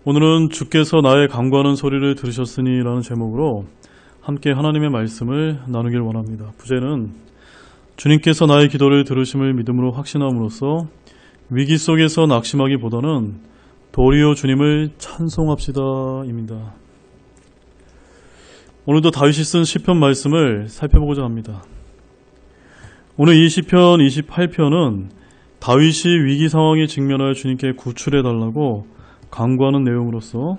오늘은 주께서 나의 간구하는 소리를 들으셨으니 라는 제목으로 함께 하나님의 말씀을 나누길 원합니다. 부제는 주님께서 나의 기도를 들으심을 믿음으로 확신함으로써 위기 속에서 낙심하기보다는 도리어 주님을 찬송합시다 입니다. 오늘도 다윗이 쓴 시편 말씀을 살펴보고자 합니다. 오늘 이 시편 28편은 다윗이 위기 상황에 직면하여 주님께 구출해달라고 간구하는 내용으로서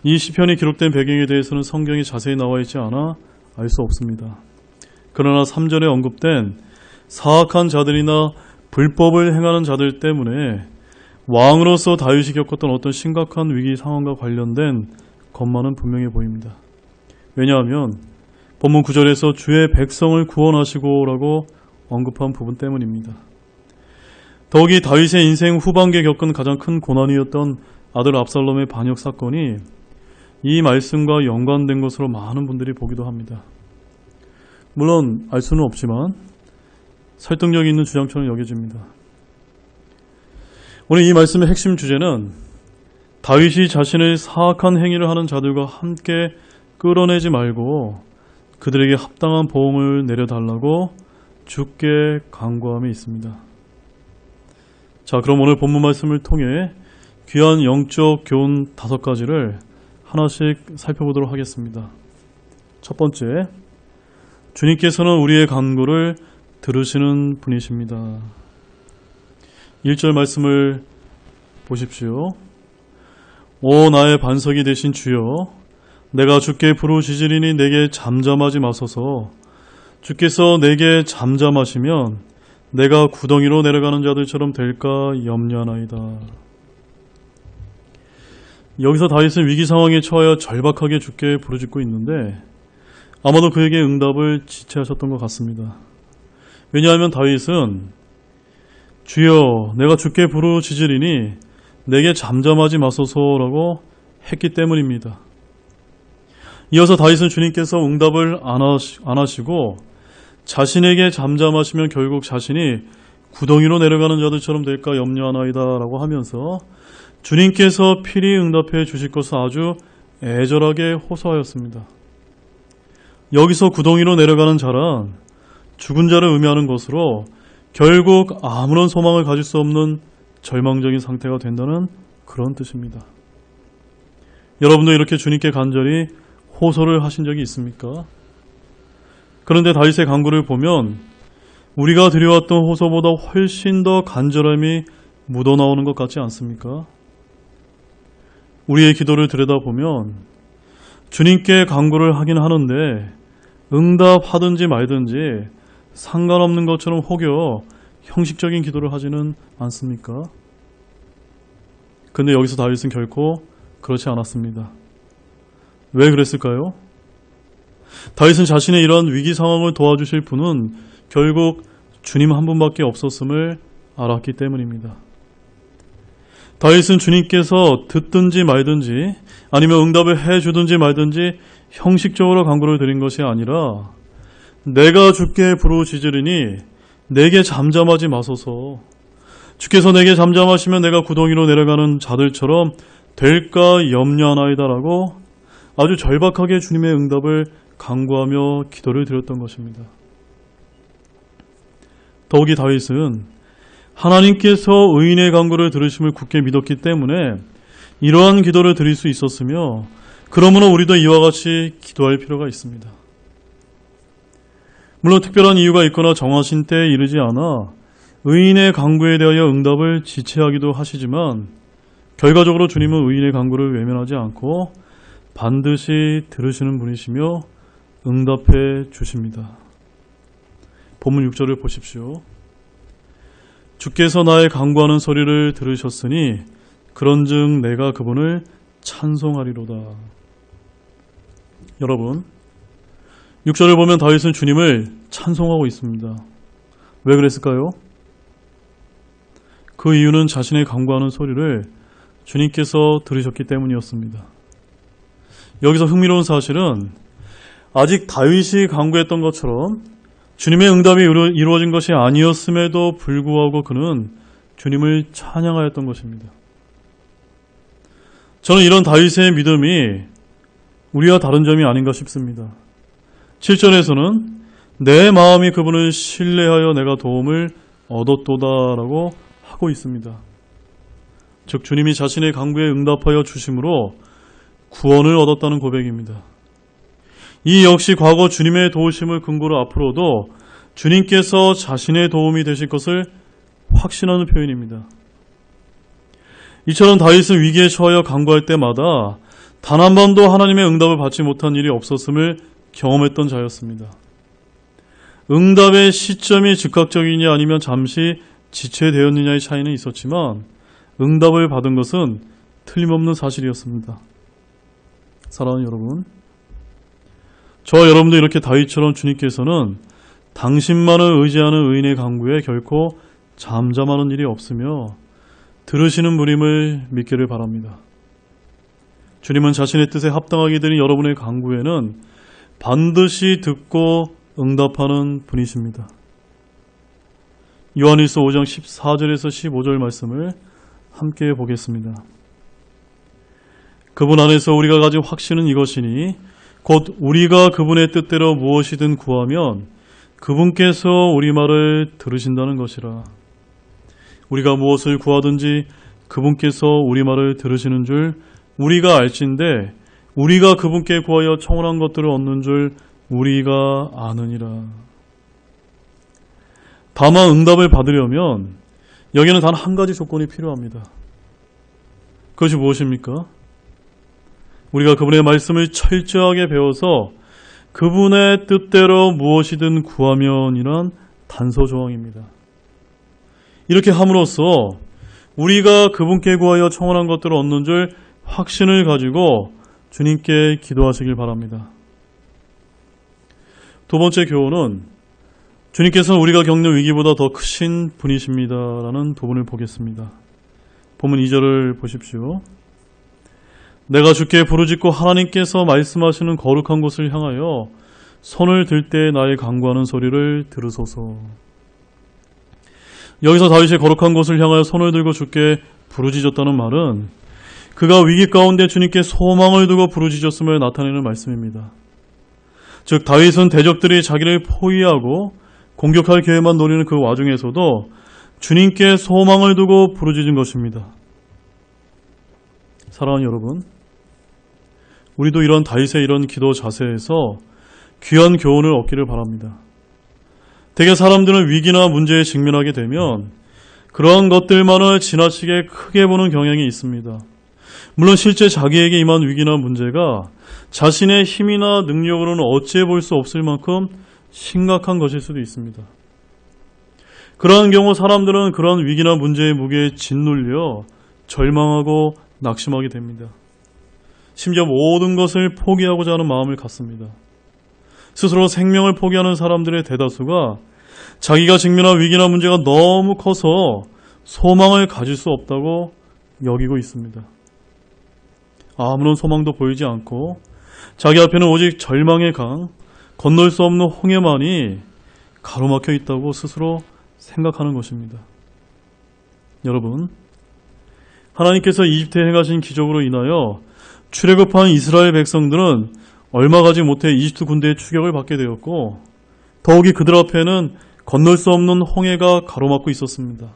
이 시편이 기록된 배경에 대해서는 성경이 자세히 나와 있지 않아 알 수 없습니다. 그러나 3절에 언급된 사악한 자들이나 불법을 행하는 자들 때문에 왕으로서 다윗이 겪었던 어떤 심각한 위기 상황과 관련된 것만은 분명해 보입니다. 왜냐하면 본문 9절에서 주의 백성을 구원하시고 라고 언급한 부분 때문입니다. 더욱이 다윗의 인생 후반기에 겪은 가장 큰 고난이었던 아들 압살롬의 반역 사건이 이 말씀과 연관된 것으로 많은 분들이 보기도 합니다. 물론 알 수는 없지만 설득력 있는 주장처럼 여겨집니다. 오늘 이 말씀의 핵심 주제는 다윗이 자신의 사악한 행위를 하는 자들과 함께 끌어내지 말고 그들에게 합당한 보응을 내려달라고 주께 간구함에 있습니다. 자, 그럼 오늘 본문 말씀을 통해 귀한 영적 교훈 5가지를 하나씩 살펴보도록 하겠습니다. 첫 번째, 주님께서는 우리의 간구를 들으시는 분이십니다. 1절 말씀을 보십시오. 오 나의 반석이 되신 주여, 내가 주께 부르짖으리니 내게 잠잠하지 마소서. 주께서 내게 잠잠하시면 내가 구덩이로 내려가는 자들처럼 될까 염려하나이다. 여기서 다윗은 위기 상황에 처하여 절박하게 주께 부르짖고 있는데 아마도 그에게 응답을 지체하셨던 것 같습니다. 왜냐하면 다윗은 주여 내가 주께 부르짖으리니 내게 잠잠하지 마소서라고 했기 때문입니다. 이어서 다윗은 주님께서 응답을 안 하시고 자신에게 잠잠하시면 결국 자신이 구덩이로 내려가는 자들처럼 될까 염려하나이다 라고 하면서 주님께서 필히 응답해 주실 것을 아주 애절하게 호소하였습니다. 여기서 구덩이로 내려가는 자란 죽은 자를 의미하는 것으로 결국 아무런 소망을 가질 수 없는 절망적인 상태가 된다는 그런 뜻입니다. 여러분도 이렇게 주님께 간절히 호소를 하신 적이 있습니까? 그런데 다윗의 간구를 보면 우리가 드려왔던 호소보다 훨씬 더 간절함이 묻어나오는 것 같지 않습니까? 우리의 기도를 들여다보면 주님께 간구를 하긴 하는데 응답하든지 말든지 상관없는 것처럼 혹여 형식적인 기도를 하지는 않습니까? 근데 여기서 다윗은 결코 그렇지 않았습니다. 왜 그랬을까요? 다윗은 자신의 이러한 위기 상황을 도와주실 분은 결국 주님 한 분밖에 없었음을 알았기 때문입니다. 다윗은 주님께서 듣든지 말든지 아니면 응답을 해주든지 말든지 형식적으로 간구를 드린 것이 아니라 내가 주께 부르짖으리니 내게 잠잠하지 마소서. 주께서 내게 잠잠하시면 내가 구덩이로 내려가는 자들처럼 될까 염려하나이다라고 아주 절박하게 주님의 응답을 간구하며 기도를 드렸던 것입니다. 더욱이 다윗은 하나님께서 의인의 간구를 들으심을 굳게 믿었기 때문에 이러한 기도를 드릴 수 있었으며 그러므로 우리도 이와 같이 기도할 필요가 있습니다. 물론 특별한 이유가 있거나 정하신 때에 이르지 않아 의인의 간구에 대하여 응답을 지체하기도 하시지만 결과적으로 주님은 의인의 간구를 외면하지 않고 반드시 들으시는 분이시며 응답해 주십니다. 본문 6절을 보십시오. 주께서 나의 간구하는 소리를 들으셨으니 그런즉 내가 그분을 찬송하리로다. 여러분, 6절을 보면 다윗은 주님을 찬송하고 있습니다. 왜 그랬을까요? 그 이유는 자신의 간구하는 소리를 주님께서 들으셨기 때문이었습니다. 여기서 흥미로운 사실은 아직 다윗이 간구했던 것처럼 주님의 응답이 이루어진 것이 아니었음에도 불구하고 그는 주님을 찬양하였던 것입니다. 저는 이런 다윗의 믿음이 우리와 다른 점이 아닌가 싶습니다. 7절에서는 내 마음이 그분을 신뢰하여 내가 도움을 얻었도다라고 하고 있습니다. 즉 주님이 자신의 간구에 응답하여 주심으로 구원을 얻었다는 고백입니다. 이 역시 과거 주님의 도우심을 근거로 앞으로도 주님께서 자신의 도움이 되실 것을 확신하는 표현입니다. 이처럼 다윗은 위기에 처하여 간구할 때마다 단 한 번도 하나님의 응답을 받지 못한 일이 없었음을 경험했던 자였습니다. 응답의 시점이 즉각적이냐 아니면 잠시 지체되었느냐의 차이는 있었지만 응답을 받은 것은 틀림없는 사실이었습니다. 사랑하는 여러분, 저와 여러분도 이렇게 다윗처럼 주님께서는 당신만을 의지하는 의인의 간구에 결코 잠잠하는 일이 없으며 들으시는 분임을 믿기를 바랍니다. 주님은 자신의 뜻에 합당하게 되는 여러분의 간구에는 반드시 듣고 응답하는 분이십니다. 요한일서 5장 14절에서 15절 말씀을 함께 보겠습니다. 그분 안에서 우리가 가진 확신은 이것이니 곧 우리가 그분의 뜻대로 무엇이든 구하면 그분께서 우리 말을 들으신다는 것이라. 우리가 무엇을 구하든지 그분께서 우리 말을 들으시는 줄 우리가 알진대 우리가 그분께 구하여 청원한 것들을 얻는 줄 우리가 아느니라. 다만 응답을 받으려면 여기에는 단 한 가지 조건이 필요합니다. 그것이 무엇입니까? 우리가 그분의 말씀을 철저하게 배워서 그분의 뜻대로 무엇이든 구하면이란 단서 조항입니다. 이렇게 함으로써 우리가 그분께 구하여 청원한 것들을 얻는 줄 확신을 가지고 주님께 기도하시길 바랍니다. 두 번째 교훈은 주님께서는 우리가 겪는 위기보다 더 크신 분이십니다라는 부분을 보겠습니다. 본문 2절을 보십시오. 내가 주께 부르짖고 하나님께서 말씀하시는 거룩한 곳을 향하여 손을 들 때 나의 간구하는 소리를 들으소서. 여기서 다윗이 거룩한 곳을 향하여 손을 들고 주께 부르짖었다는 말은 그가 위기 가운데 주님께 소망을 두고 부르짖었음을 나타내는 말씀입니다. 즉 다윗은 대적들이 자기를 포위하고 공격할 기회만 노리는 그 와중에서도 주님께 소망을 두고 부르짖은 것입니다. 사랑하는 여러분, 우리도 이런 다윗의 이런 기도 자세에서 귀한 교훈을 얻기를 바랍니다. 대개 사람들은 위기나 문제에 직면하게 되면 그러한 것들만을 지나치게 크게 보는 경향이 있습니다. 물론 실제 자기에게 임한 위기나 문제가 자신의 힘이나 능력으로는 어찌해 볼 수 없을 만큼 심각한 것일 수도 있습니다. 그러한 경우 사람들은 그러한 위기나 문제의 무게에 짓눌려 절망하고 낙심하게 됩니다. 심지어 모든 것을 포기하고자 하는 마음을 갖습니다. 스스로 생명을 포기하는 사람들의 대다수가 자기가 직면한 위기나 문제가 너무 커서 소망을 가질 수 없다고 여기고 있습니다. 아무런 소망도 보이지 않고 자기 앞에는 오직 절망의 강, 건널 수 없는 홍해만이 가로막혀 있다고 스스로 생각하는 것입니다. 여러분, 하나님께서 이집트에 행하신 기적으로 인하여 출애굽한 이스라엘 백성들은 얼마 가지 못해 이집트 군대의 추격을 받게 되었고 더욱이 그들 앞에는 건널 수 없는 홍해가 가로막고 있었습니다.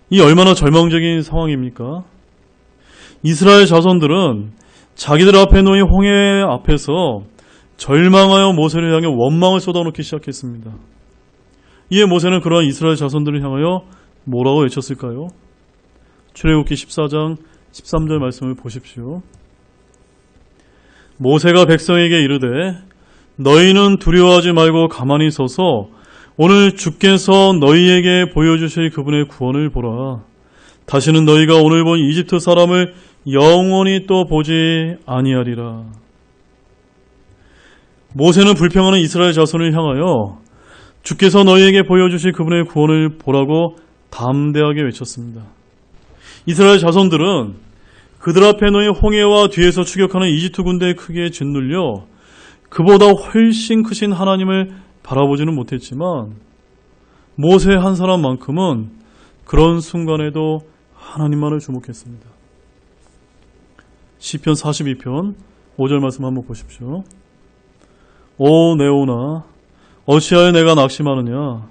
이 얼마나 절망적인 상황입니까? 이스라엘 자손들은 자기들 앞에 놓인 홍해 앞에서 절망하여 모세를 향해 원망을 쏟아놓기 시작했습니다. 이에 모세는 그러한 이스라엘 자손들을 향하여 뭐라고 외쳤을까요? 출애굽기 14장 13절 말씀을 보십시오. 모세가 백성에게 이르되 너희는 두려워하지 말고 가만히 서서 오늘 주께서 너희에게 보여주실 그분의 구원을 보라. 다시는 너희가 오늘 본 이집트 사람을 영원히 또 보지 아니하리라. 모세는 불평하는 이스라엘 자손을 향하여 주께서 너희에게 보여주실 그분의 구원을 보라고 담대하게 외쳤습니다. 이스라엘 자손들은 그들 앞에 놓인 홍해와 뒤에서 추격하는 이집트 군대의 크기에 짓눌려 그보다 훨씬 크신 하나님을 바라보지는 못했지만 모세 한 사람만큼은 그런 순간에도 하나님만을 주목했습니다. 시편 42편 5절 말씀 한번 보십시오. 오 내 오나 어찌하여 내가 낙심하느냐,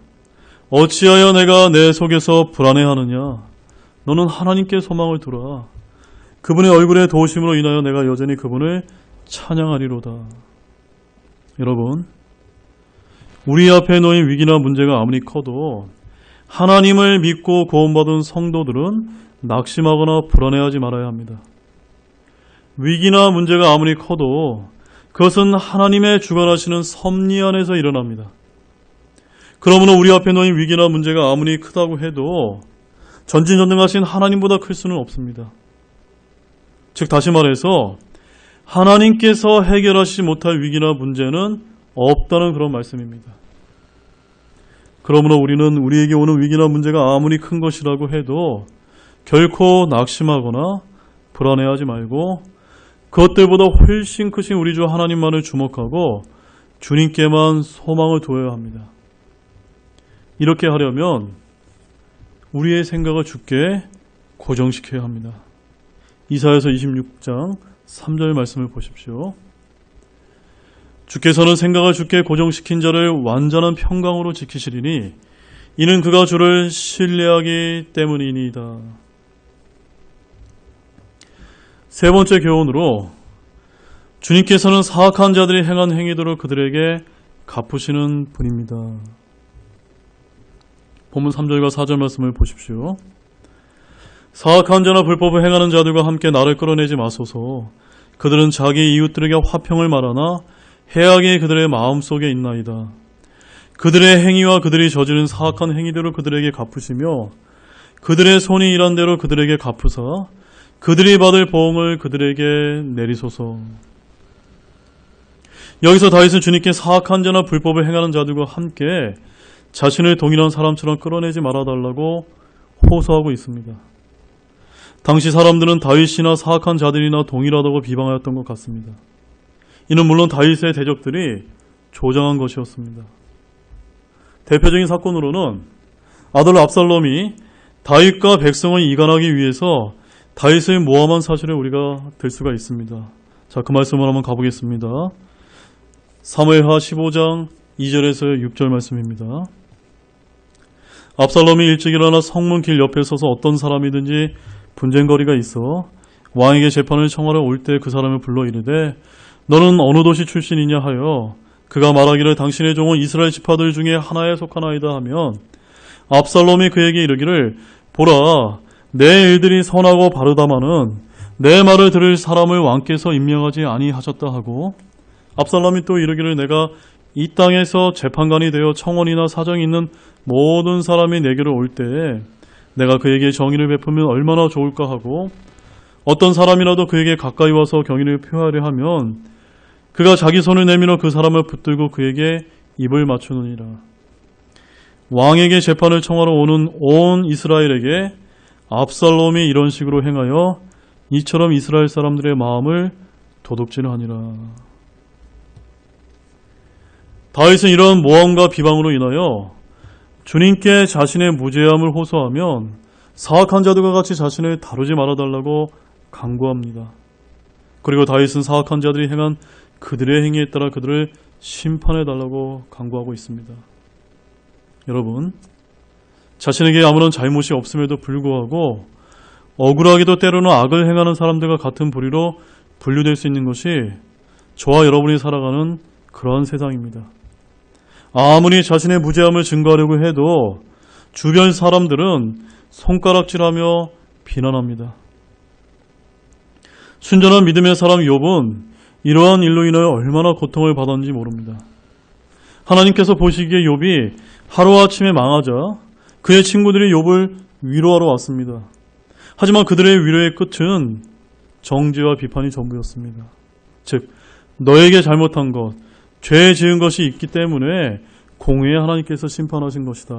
어찌하여 내가 내 속에서 불안해하느냐. 너는 하나님께 소망을 두라. 그분의 얼굴의 도우심으로 인하여 내가 여전히 그분을 찬양하리로다. 여러분, 우리 앞에 놓인 위기나 문제가 아무리 커도 하나님을 믿고 구원받은 성도들은 낙심하거나 불안해하지 말아야 합니다. 위기나 문제가 아무리 커도 그것은 하나님의 주관하시는 섭리 안에서 일어납니다. 그러므로 우리 앞에 놓인 위기나 문제가 아무리 크다고 해도 전진전능하신 하나님보다 클 수는 없습니다. 즉 다시 말해서 하나님께서 해결하시지 못할 위기나 문제는 없다는 그런 말씀입니다. 그러므로 우리는 우리에게 오는 위기나 문제가 아무리 큰 것이라고 해도 결코 낙심하거나 불안해하지 말고 그것들보다 훨씬 크신 우리 주 하나님만을 주목하고 주님께만 소망을 두어야 합니다. 이렇게 하려면 우리의 생각을 주께 고정시켜야 합니다. 이사야서 26장 3절 말씀을 보십시오. 주께서는 생각을 주께 고정시킨 자를 완전한 평강으로 지키시리니 이는 그가 주를 신뢰하기 때문이니이다. 세 번째 교훈으로 주님께서는 사악한 자들이 행한 행위대로 그들에게 갚으시는 분입니다. 본문 3절과 4절 말씀을 보십시오. 사악한 자나 불법을 행하는 자들과 함께 나를 끌어내지 마소서. 그들은 자기 이웃들에게 화평을 말하나 해악이 그들의 마음속에 있나이다. 그들의 행위와 그들이 저지른 사악한 행위대로 그들에게 갚으시며 그들의 손이 일한 대로 그들에게 갚으사 그들이 받을 보응을 그들에게 내리소서. 여기서 다윗은 주님께 사악한 자나 불법을 행하는 자들과 함께 자신을 동일한 사람처럼 끌어내지 말아달라고 호소하고 있습니다. 당시 사람들은 다윗이나 사악한 자들이나 동일하다고 비방하였던 것 같습니다. 이는 물론 다윗의 대적들이 조장한 것이었습니다. 대표적인 사건으로는 아들 압살롬이 다윗과 백성을 이간하기 위해서 다윗을 모함한 사실을 우리가 들 수가 있습니다. 자, 그 말씀을 한번 가보겠습니다. 사무엘하 15장 2절에서 6절 말씀입니다. 압살롬이 일찍 일어나 성문 길 옆에 서서 어떤 사람이든지 분쟁거리가 있어 왕에게 재판을 청하러 올 때 그 사람을 불러 이르되 너는 어느 도시 출신이냐 하여 그가 말하기를 당신의 종은 이스라엘 지파들 중에 하나에 속하나이다 하면 압살롬이 그에게 이르기를 보라 내 일들이 선하고 바르다마는 내 말을 들을 사람을 왕께서 임명하지 아니하셨다 하고 압살롬이 또 이르기를 내가 이 땅에서 재판관이 되어 청원이나 사정이 있는 모든 사람이 내게로 올 때에 내가 그에게 정의를 베푸면 얼마나 좋을까 하고 어떤 사람이라도 그에게 가까이 와서 경의를 표하려 하면 그가 자기 손을 내밀어 그 사람을 붙들고 그에게 입을 맞추느니라. 왕에게 재판을 청하러 오는 온 이스라엘에게 압살롬이 이런 식으로 행하여 이처럼 이스라엘 사람들의 마음을 도둑질하니라. 다윗은 이러한 모함과 비방으로 인하여 주님께 자신의 무죄함을 호소하면 사악한 자들과 같이 자신을 다루지 말아달라고 강구합니다. 그리고 다윗은 사악한 자들이 행한 그들의 행위에 따라 그들을 심판해달라고 강구하고 있습니다. 여러분, 자신에게 아무런 잘못이 없음에도 불구하고 억울하게도 때로는 악을 행하는 사람들과 같은 부류로 분류될 수 있는 것이 저와 여러분이 살아가는 그러한 세상입니다. 아무리 자신의 무죄함을 증거하려고 해도 주변 사람들은 손가락질하며 비난합니다. 순전한 믿음의 사람 욥은 이러한 일로 인하여 얼마나 고통을 받았는지 모릅니다. 하나님께서 보시기에 욥이 하루아침에 망하자 그의 친구들이 욥을 위로하러 왔습니다. 하지만 그들의 위로의 끝은 정죄와 비판이 전부였습니다. 즉, 너에게 잘못한 것, 죄 지은 것이 있기 때문에 공의에 하나님께서 심판하신 것이다.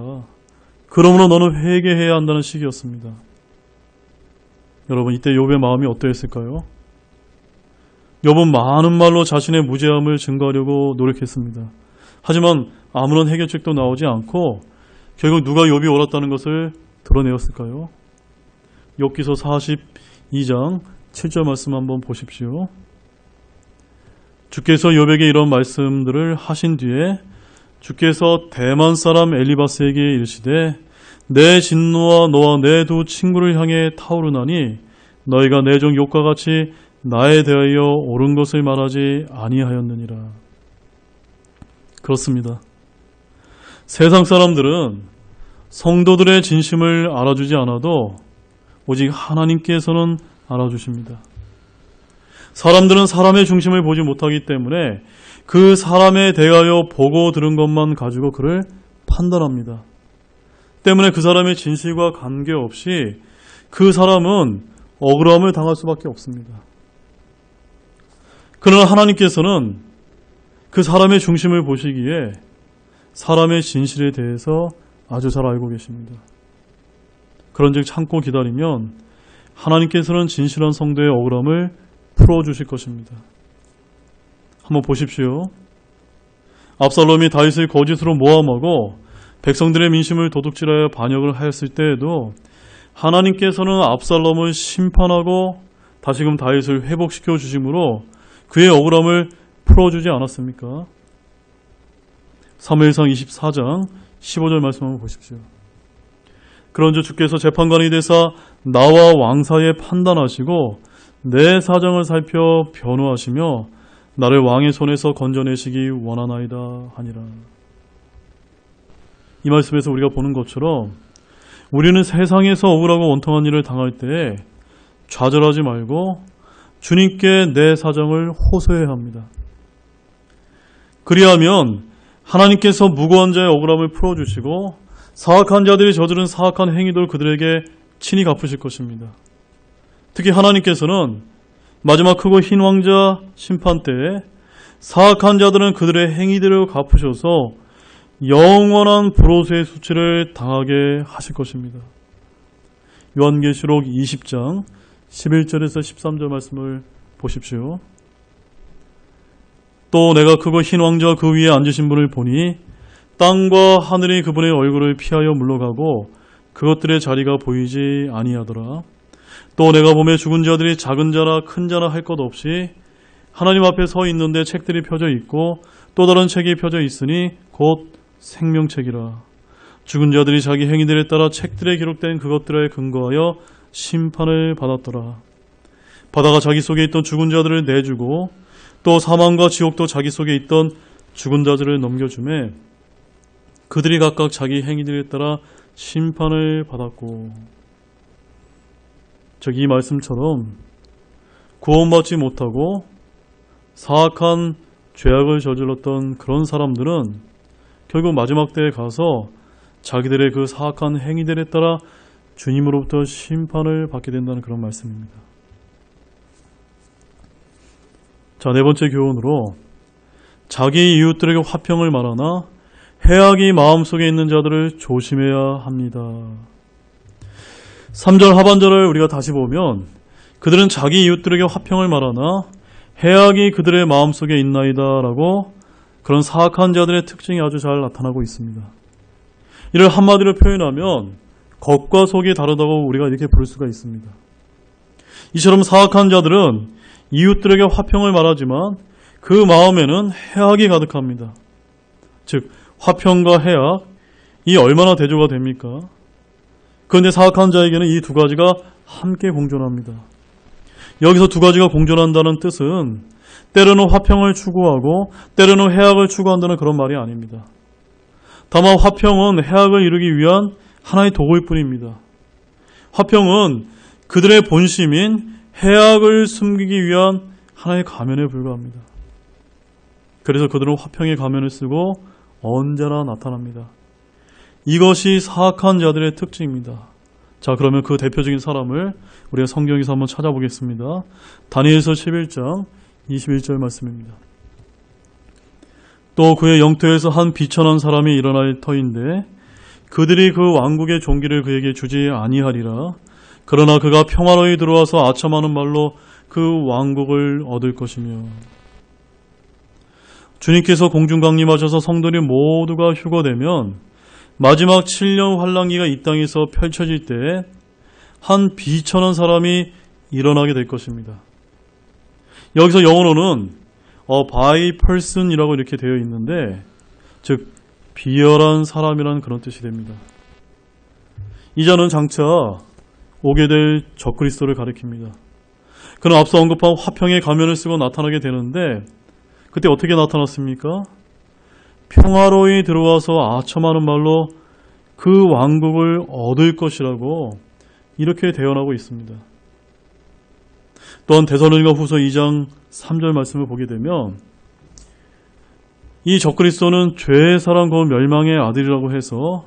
그러므로 너는 회개해야 한다는 식이었습니다. 여러분, 이때 욥의 마음이 어떠했을까요? 욥은 많은 말로 자신의 무죄함을 증거하려고 노력했습니다. 하지만 아무런 해결책도 나오지 않고 결국 누가 욥이 옳았다는 것을 드러내었을까요? 욥기서 42장 7절 말씀 한번 보십시오. 주께서 욥에게 이런 말씀들을 하신 뒤에 주께서 대만 사람 엘리바스에게 이르시되 내 진노와 너와 내 두 친구를 향해 타오르나니 너희가 내 종 욥과 같이 나에 대하여 옳은 것을 말하지 아니하였느니라. 그렇습니다. 세상 사람들은 성도들의 진심을 알아주지 않아도 오직 하나님께서는 알아주십니다. 사람들은 사람의 중심을 보지 못하기 때문에 그 사람에 대하여 보고 들은 것만 가지고 그를 판단합니다. 때문에 그 사람의 진실과 관계없이 그 사람은 억울함을 당할 수밖에 없습니다. 그러나 하나님께서는 그 사람의 중심을 보시기에 사람의 진실에 대해서 아주 잘 알고 계십니다. 그런즉 참고 기다리면 하나님께서는 진실한 성도의 억울함을 풀어주실 것입니다. 한번 보십시오. 압살롬이 다윗을 거짓으로 모함하고 백성들의 민심을 도둑질하여 반역을 하였을 때에도 하나님께서는 압살롬을 심판하고 다시금 다윗을 회복시켜 주심으로 그의 억울함을 풀어주지 않았습니까? 사무엘상 24장 15절 말씀 한번 보십시오. 그런즉 주께서 재판관이 되사 나와 왕 사이에 판단하시고 내 사정을 살펴 변호하시며 나를 왕의 손에서 건져내시기 원하나이다 하니라. 이 말씀에서 우리가 보는 것처럼 우리는 세상에서 억울하고 원통한 일을 당할 때에 좌절하지 말고 주님께 내 사정을 호소해야 합니다. 그리하면 하나님께서 무고한 자의 억울함을 풀어주시고 사악한 자들이 저지른 사악한 행위들 그들에게 친히 갚으실 것입니다. 특히 하나님께서는 마지막 크고 흰 왕자 심판 때에 사악한 자들은 그들의 행위대로 갚으셔서 영원한 불호수의 수치를 당하게 하실 것입니다. 요한계시록 20장 11절에서 13절 말씀을 보십시오. 또 내가 크고 흰 왕자와 그 위에 앉으신 분을 보니 땅과 하늘이 그분의 얼굴을 피하여 물러가고 그것들의 자리가 보이지 아니하더라. 또 내가 보매 죽은 자들이 작은 자나 큰 자나 할 것 없이 하나님 앞에 서 있는데 책들이 펴져 있고 또 다른 책이 펴져 있으니 곧 생명책이라. 죽은 자들이 자기 행위들에 따라 책들에 기록된 그것들에 근거하여 심판을 받았더라. 바다가 자기 속에 있던 죽은 자들을 내주고 또 사망과 지옥도 자기 속에 있던 죽은 자들을 넘겨주매 그들이 각각 자기 행위들에 따라 심판을 받았고. 이 말씀처럼 구원받지 못하고 사악한 죄악을 저질렀던 그런 사람들은 결국 마지막 때에 가서 자기들의 그 사악한 행위들에 따라 주님으로부터 심판을 받게 된다는 그런 말씀입니다. 자, 네 번째 교훈으로 자기 이웃들에게 화평을 말하나 해악이 마음속에 있는 자들을 조심해야 합니다. 3절 하반절을 우리가 다시 보면 그들은 자기 이웃들에게 화평을 말하나 해악이 그들의 마음속에 있나이다 라고 그런 사악한 자들의 특징이 아주 잘 나타나고 있습니다. 이를 한마디로 표현하면 겉과 속이 다르다고 우리가 이렇게 부를 수가 있습니다. 이처럼 사악한 자들은 이웃들에게 화평을 말하지만 그 마음에는 해악이 가득합니다. 즉 화평과 해악, 이 얼마나 대조가 됩니까? 그런데 사악한 자에게는 이 두 가지가 함께 공존합니다. 여기서 두 가지가 공존한다는 뜻은 때로는 화평을 추구하고 때로는 해악을 추구한다는 그런 말이 아닙니다. 다만 화평은 해악을 이루기 위한 하나의 도구일 뿐입니다. 화평은 그들의 본심인 해악을 숨기기 위한 하나의 가면에 불과합니다. 그래서 그들은 화평의 가면을 쓰고 언제나 나타납니다. 이것이 사악한 자들의 특징입니다. 자, 그러면 그 대표적인 사람을 우리가 성경에서 한번 찾아보겠습니다. 다니엘서 11장 21절 말씀입니다. 또 그의 영토에서 한 비천한 사람이 일어날 터인데 그들이 그 왕국의 종기를 그에게 주지 아니하리라. 그러나 그가 평화로이 들어와서 아첨하는 말로 그 왕국을 얻을 것이며. 주님께서 공중 강림하셔서 성도들 모두가 휴거되면 마지막 7년 환란기가 이 땅에서 펼쳐질 때 한 비천한 사람이 일어나게 될 것입니다. 여기서 영어로는 by person이라고 이렇게 되어 있는데, 즉 비열한 사람이라는 그런 뜻이 됩니다. 이 자는 장차 오게 될 적그리스도를 가리킵니다. 그는 앞서 언급한 화평의 가면을 쓰고 나타나게 되는데, 그때 어떻게 나타났습니까? 평화로이 들어와서 아첨하는 말로 그 왕국을 얻을 것이라고 이렇게 대언하고 있습니다. 또한 데살로니가 후서 2장 3절 말씀을 보게 되면, 이 적그리스도는 죄의 사람 곧 멸망의 아들이라고 해서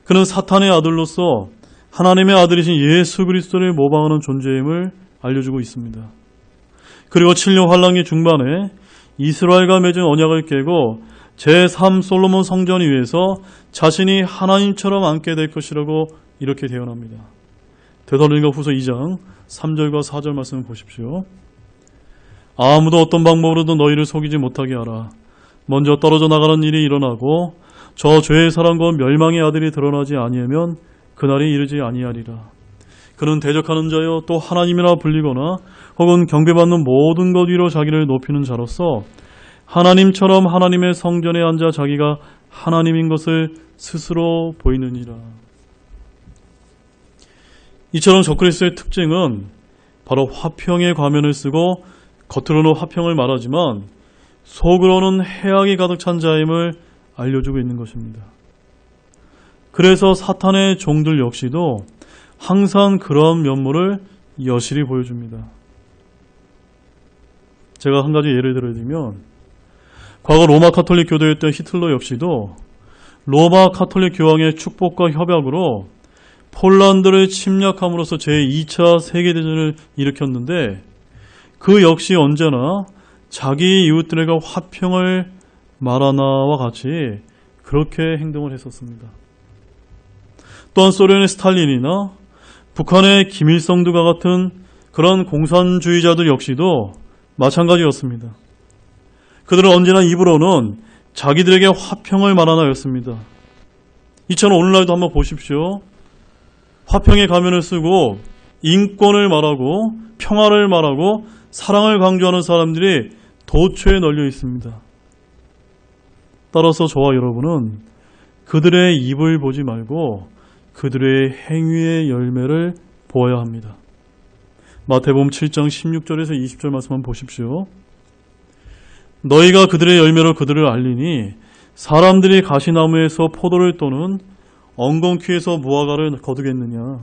그는 사탄의 아들로서 하나님의 아들이신 예수 그리스도를 모방하는 존재임을 알려주고 있습니다. 그리고 7년 환란기 중반에 이스라엘과 맺은 언약을 깨고 제3 솔로몬 성전 위에서 자신이 하나님처럼 앉게 될 것이라고 이렇게 대언합니다. 데살로니가 후서 2장 3절과 4절 말씀을 보십시오. 아무도 어떤 방법으로도 너희를 속이지 못하게 하라. 먼저 떨어져 나가는 일이 일어나고 저 죄의 사람과 멸망의 아들이 드러나지 아니하면 그날이 이르지 아니하리라. 그는 대적하는 자여 또 하나님이라 불리거나 혹은 경배받는 모든 것 위로 자기를 높이는 자로서 하나님처럼 하나님의 성전에 앉아 자기가 하나님인 것을 스스로 보이느니라. 이처럼 적그리스도의 특징은 바로 화평의 과면을 쓰고 겉으로는 화평을 말하지만 속으로는 해악이 가득 찬 자임을 알려주고 있는 것입니다. 그래서 사탄의 종들 역시도 항상 그러한 면모를 여실히 보여줍니다. 제가 한 가지 예를 들어드리면, 과거 로마 카톨릭 교도였던 히틀러 역시도 로마 카톨릭 교황의 축복과 협약으로 폴란드를 침략함으로써 제2차 세계대전을 일으켰는데, 그 역시 언제나 자기 이웃들에게 화평을 말하나와 같이 그렇게 행동을 했었습니다. 또한 소련의 스탈린이나 북한의 김일성과 같은 그런 공산주의자들 역시도 마찬가지였습니다. 그들은 언제나 입으로는 자기들에게 화평을 말하나였습니다. 이처럼 오늘날도 한번 보십시오. 화평의 가면을 쓰고 인권을 말하고 평화를 말하고 사랑을 강조하는 사람들이 도처에 널려 있습니다. 따라서 저와 여러분은 그들의 입을 보지 말고 그들의 행위의 열매를 보아야 합니다. 마태복음 7장 16절에서 20절 말씀만 보십시오. 너희가 그들의 열매로 그들을 알리니 사람들이 가시나무에서 포도를 또는 엉겅퀴에서 무화과를 거두겠느냐.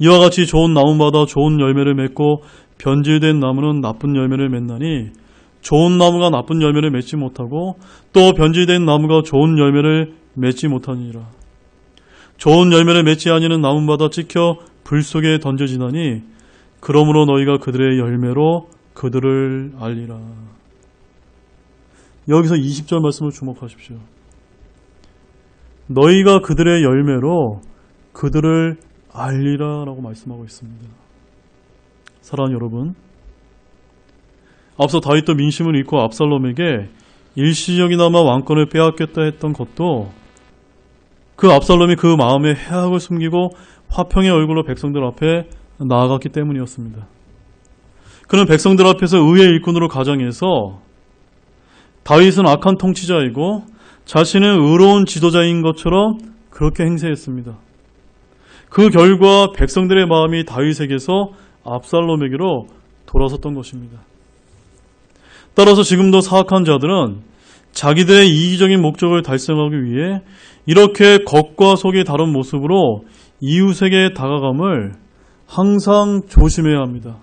이와 같이 좋은 나무마다 좋은 열매를 맺고 변질된 나무는 나쁜 열매를 맺나니 좋은 나무가 나쁜 열매를 맺지 못하고 또 변질된 나무가 좋은 열매를 맺지 못하니라. 좋은 열매를 맺지 아니하는 나무마다 찍혀 불 속에 던져지나니 그러므로 너희가 그들의 열매로 그들을 알리라. 여기서 20절 말씀을 주목하십시오. 너희가 그들의 열매로 그들을 알리라 라고 말씀하고 있습니다. 사랑하는 여러분, 앞서 다윗도 민심을 잃고 압살롬에게 일시적이나마 왕권을 빼앗겠다 했던 것도 그 압살롬이 그 마음의 해악을 숨기고 화평의 얼굴로 백성들 앞에 나아갔기 때문이었습니다. 그는 백성들 앞에서 의의 일꾼으로 가장해서 다윗은 악한 통치자이고 자신은 의로운 지도자인 것처럼 그렇게 행세했습니다. 그 결과 백성들의 마음이 다윗에게서 압살롬에게로 돌아섰던 것입니다. 따라서 지금도 사악한 자들은 자기들의 이기적인 목적을 달성하기 위해 이렇게 겉과 속이 다른 모습으로 이웃에게 다가감을 항상 조심해야 합니다.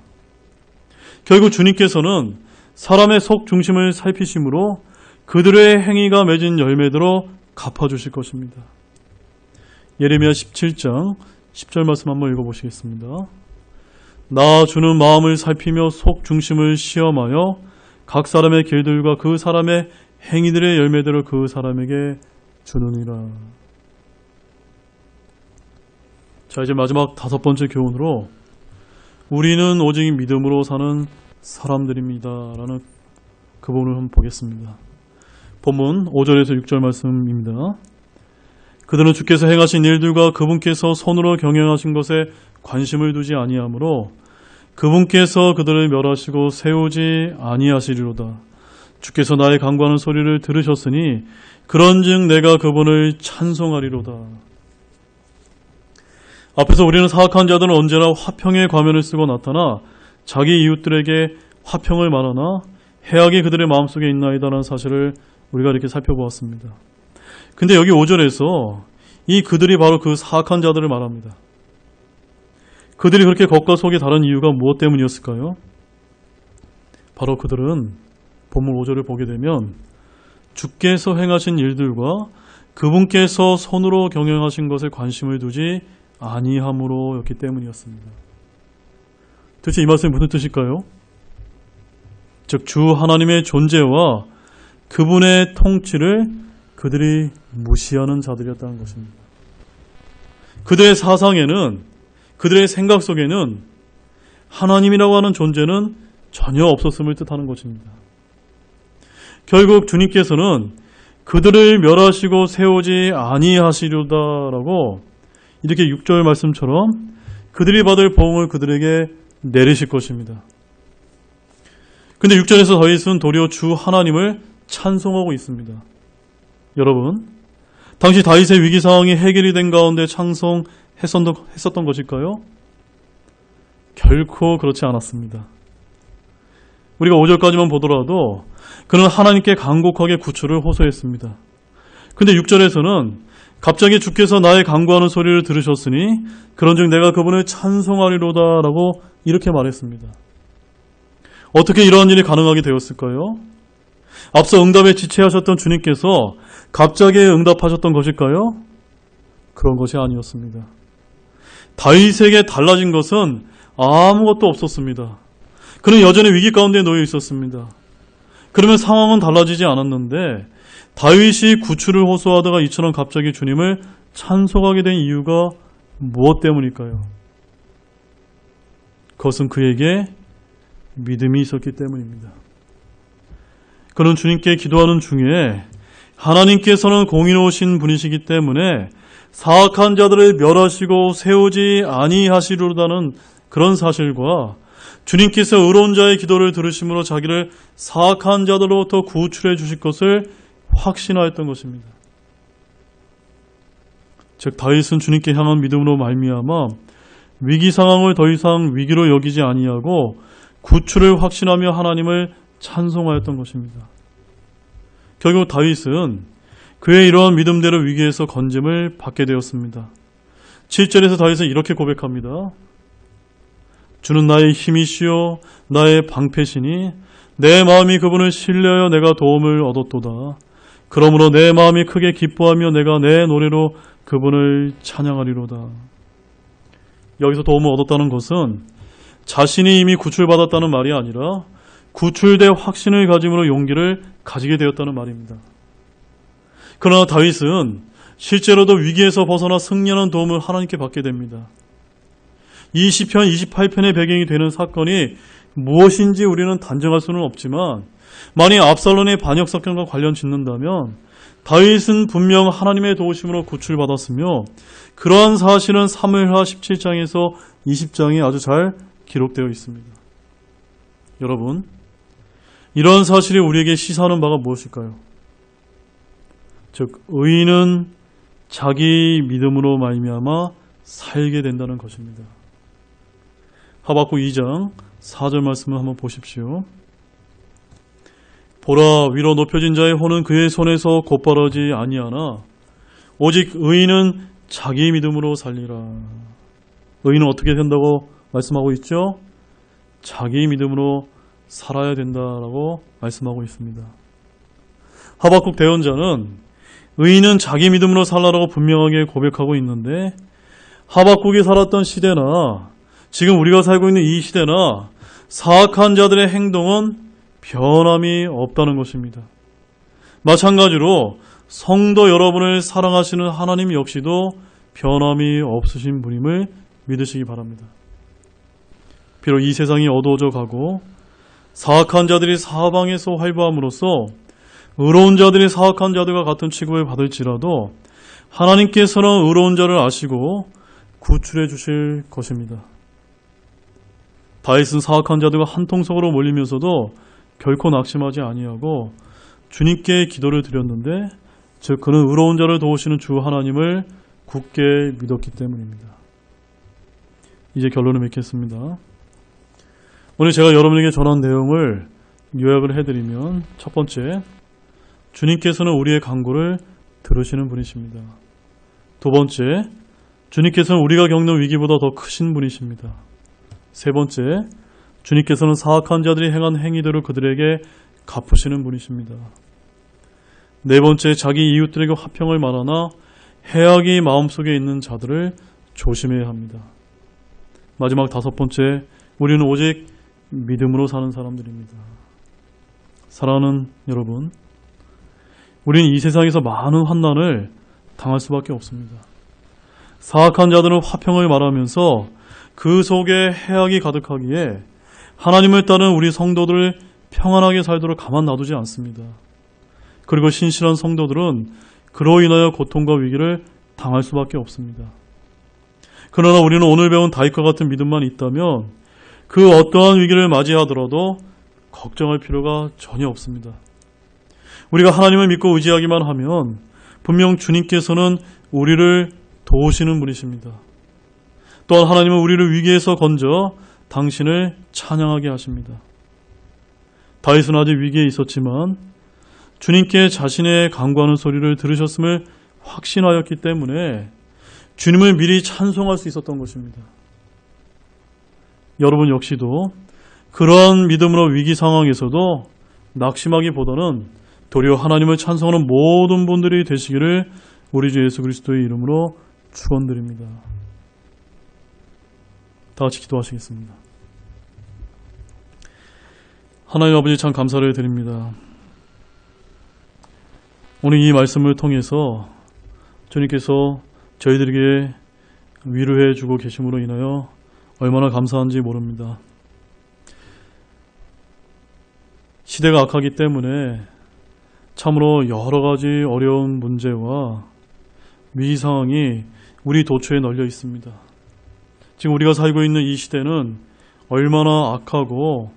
결국 주님께서는 사람의 속 중심을 살피심으로 그들의 행위가 맺은 열매대로 갚아주실 것입니다. 예레미야 17장 10절 말씀 한번 읽어보시겠습니다. 나 주는 마음을 살피며 속 중심을 시험하여 각 사람의 길들과 그 사람의 행위들의 열매대로 그 사람에게 주느니라. 자, 이제 마지막 5번째 교훈으로 우리는 오직 믿음으로 사는 사람들입니다 라는 그 부분을 한번 보겠습니다. 본문 5절에서 6절 말씀입니다. 그들은 주께서 행하신 일들과 그분께서 손으로 경영하신 것에 관심을 두지 아니하므로 그분께서 그들을 멸하시고 세우지 아니하시리로다. 주께서 나의 간구하는 소리를 들으셨으니 그런즉 내가 그분을 찬송하리로다. 앞에서 우리는 사악한 자들은 언제나 화평의 과면을 쓰고 나타나 자기 이웃들에게 화평을 말하나 해악이 그들의 마음속에 있나이다라는 사실을 우리가 이렇게 살펴보았습니다. 근데 여기 5절에서 이 그들이 바로 그 사악한 자들을 말합니다. 그들이 그렇게 겉과 속이 다른 이유가 무엇 때문이었을까요? 바로 그들은 본문 5절을 보게 되면 주께서 행하신 일들과 그분께서 손으로 경영하신 것에 관심을 두지 아니함으로였기 때문이었습니다. 도대체 이 말씀이 무슨 뜻일까요? 즉 주 하나님의 존재와 그분의 통치를 그들이 무시하는 자들이었다는 것입니다. 그들의 사상에는, 그들의 생각 속에는 하나님이라고 하는 존재는 전혀 없었음을 뜻하는 것입니다. 결국 주님께서는 그들을 멸하시고 세우지 아니하시려다라고 이렇게 6절 말씀처럼 그들이 받을 보응을 그들에게 내리실 것입니다. 근데 6절에서 다윗은 도리어 주 하나님을 찬송하고 있습니다. 여러분, 당시 다윗의 위기 상황이 해결이 된 가운데 찬송했었던 것일까요? 결코 그렇지 않았습니다. 우리가 5절까지만 보더라도 그는 하나님께 간곡하게 구출을 호소했습니다. 근데 6절에서는 갑자기 주께서 나의 간구하는 소리를 들으셨으니 그런즉 내가 그분을 찬송하리로다 라고 이렇게 말했습니다. 어떻게 이러한 일이 가능하게 되었을까요? 앞서 응답에 지체하셨던 주님께서 갑자기 응답하셨던 것일까요? 그런 것이 아니었습니다. 다윗에게 달라진 것은 아무것도 없었습니다. 그는 여전히 위기 가운데 놓여 있었습니다. 그러면 상황은 달라지지 않았는데 다윗이 구출을 호소하다가 이처럼 갑자기 주님을 찬송하게 된 이유가 무엇 때문일까요? 그것은 그에게 믿음이 있었기 때문입니다. 그는 주님께 기도하는 중에 하나님께서는 공의로우신 분이시기 때문에 사악한 자들을 멸하시고 세우지 아니하시리로다는 그런 사실과 주님께서 의로운 자의 기도를 들으심으로 자기를 사악한 자들로부터 구출해 주실 것을 확신하였던 것입니다. 즉 다윗은 주님께 향한 믿음으로 말미암아 위기 상황을 더 이상 위기로 여기지 아니하고 구출을 확신하며 하나님을 찬송하였던 것입니다. 결국 다윗은 그의 이러한 믿음대로 위기에서 건짐을 받게 되었습니다. 7절에서 다윗은 이렇게 고백합니다. 주는 나의 힘이시요 나의 방패시니 내 마음이 그분을 신뢰하여 내가 도움을 얻었도다. 그러므로 내 마음이 크게 기뻐하며 내가 내 노래로 그분을 찬양하리로다. 여기서 도움을 얻었다는 것은 자신이 이미 구출받았다는 말이 아니라 구출될 확신을 가짐으로 용기를 가지게 되었다는 말입니다. 그러나 다윗은 실제로도 위기에서 벗어나 승리하는 도움을 하나님께 받게 됩니다. 이 시편 28편의 배경이 되는 사건이 무엇인지 우리는 단정할 수는 없지만 만약 압살롬의 반역 사건과 관련 짓는다면 다윗은 분명 하나님의 도우심으로 구출받았으며 그러한 사실은 사무엘하 17장에서 20장에 아주 잘 기록되어 있습니다. 여러분, 이러한 사실이 우리에게 시사하는 바가 무엇일까요? 즉 의인은 자기 믿음으로 말미암아 살게 된다는 것입니다. 하박국 2장 4절 말씀을 한번 보십시오. 보라, 위로 높여진 자의 혼은 그의 손에서 곧바르지 아니하나 오직 의인은 자기 믿음으로 살리라. 의인은 어떻게 된다고 말씀하고 있죠? 자기 믿음으로 살아야 된다라고 말씀하고 있습니다. 하박국 대언자는 의인은 자기 믿음으로 살라라고 분명하게 고백하고 있는데 하박국이 살았던 시대나 지금 우리가 살고 있는 이 시대나 사악한 자들의 행동은 변함이 없다는 것입니다. 마찬가지로 성도 여러분을 사랑하시는 하나님 역시도 변함이 없으신 분임을 믿으시기 바랍니다. 비록 이 세상이 어두워져 가고 사악한 자들이 사방에서 활보함으로써 의로운 자들이 사악한 자들과 같은 취급을 받을지라도 하나님께서는 의로운 자를 아시고 구출해 주실 것입니다. 다윗은 사악한 자들과 한통속으로 몰리면서도 결코 낙심하지 아니하고 주님께 기도를 드렸는데, 즉 그는 의로운 자를 도우시는 주 하나님을 굳게 믿었기 때문입니다. 이제 결론을 맺겠습니다. 오늘 제가 여러분에게 전한 내용을 요약을 해드리면, 첫 번째, 주님께서는 우리의 간구를 들으시는 분이십니다. 두 번째, 주님께서는 우리가 겪는 위기보다 더 크신 분이십니다. 세 번째, 주님께서는 사악한 자들이 행한 행위들을 그들에게 갚으시는 분이십니다. 네 번째, 자기 이웃들에게 화평을 말하나 해악이 마음속에 있는 자들을 조심해야 합니다. 마지막 다섯 번째, 우리는 오직 믿음으로 사는 사람들입니다. 사랑하는 여러분, 우리는 이 세상에서 많은 환난을 당할 수밖에 없습니다. 사악한 자들은 화평을 말하면서 그 속에 해악이 가득하기에 하나님을 따른 우리 성도들을 평안하게 살도록 가만 놔두지 않습니다. 그리고 신실한 성도들은 그로 인하여 고통과 위기를 당할 수밖에 없습니다. 그러나 우리는 오늘 배운 다윗과 같은 믿음만 있다면 그 어떠한 위기를 맞이하더라도 걱정할 필요가 전혀 없습니다. 우리가 하나님을 믿고 의지하기만 하면 분명 주님께서는 우리를 도우시는 분이십니다. 또한 하나님은 우리를 위기에서 건져 당신을 찬양하게 하십니다. 다윗은 아직 위기에 있었지만 주님께 자신의 간구하는 소리를 들으셨음을 확신하였기 때문에 주님을 미리 찬송할 수 있었던 것입니다. 여러분 역시도 그러한 믿음으로 위기 상황에서도 낙심하기보다는 도리어 하나님을 찬송하는 모든 분들이 되시기를 우리 주 예수 그리스도의 이름으로 축원드립니다. 다 같이 기도하시겠습니다. 하나님 아버지, 참 감사를 드립니다. 오늘 이 말씀을 통해서 주님께서 저희들에게 위로해 주고 계심으로 인하여 얼마나 감사한지 모릅니다. 시대가 악하기 때문에 참으로 여러 가지 어려운 문제와 위기 상황이 우리 도처에 널려 있습니다. 지금 우리가 살고 있는 이 시대는 얼마나 악하고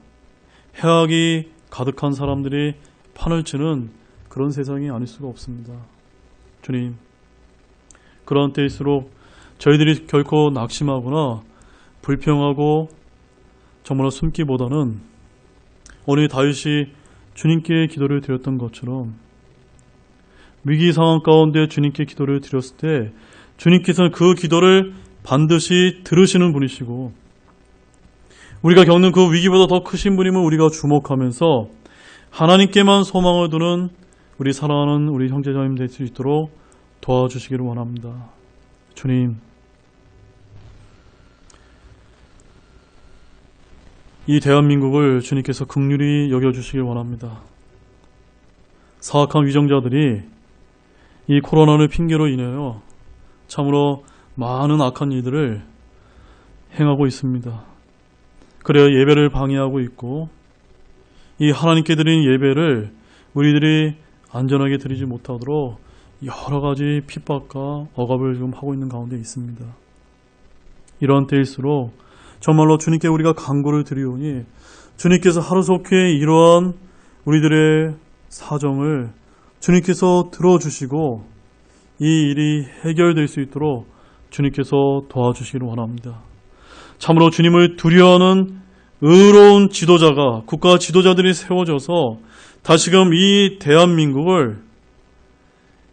해악이 가득한 사람들이 판을 치는 그런 세상이 아닐 수가 없습니다. 주님, 그런 때일수록 저희들이 결코 낙심하거나 불평하고 정말로 숨기보다는 오늘 다윗이 주님께 기도를 드렸던 것처럼 위기 상황 가운데 주님께 기도를 드렸을 때 주님께서는 그 기도를 반드시 들으시는 분이시고, 우리가 겪는 그 위기보다 더 크신 분임을 우리가 주목하면서 하나님께만 소망을 두는 우리 사랑하는 우리 형제자매님 될 수 있도록 도와주시기를 원합니다. 주님, 이 대한민국을 주님께서 긍휼히 여겨주시길 원합니다. 사악한 위정자들이 이 코로나를 핑계로 인하여 참으로 많은 악한 일들을 행하고 있습니다. 그래야 예배를 방해하고 있고, 이 하나님께 드린 예배를 우리들이 안전하게 드리지 못하도록 여러 가지 핍박과 억압을 지금 하고 있는 가운데 있습니다. 이러한 때일수록 정말로 주님께 우리가 간구를 드리오니 주님께서 하루속히 이러한 우리들의 사정을 주님께서 들어주시고 이 일이 해결될 수 있도록 주님께서 도와주시기를 원합니다. 참으로 주님을 두려워하는 의로운 지도자가, 국가 지도자들이 세워져서 다시금 이 대한민국을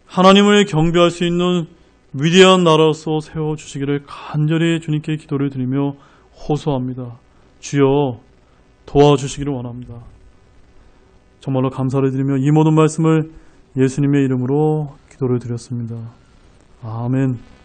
하나님을 경배할 수 있는 위대한 나라로서 세워주시기를 간절히 주님께 기도를 드리며 호소합니다. 주여 도와주시기를 원합니다. 정말로 감사를 드리며 이 모든 말씀을 예수님의 이름으로 기도를 드렸습니다. 아멘.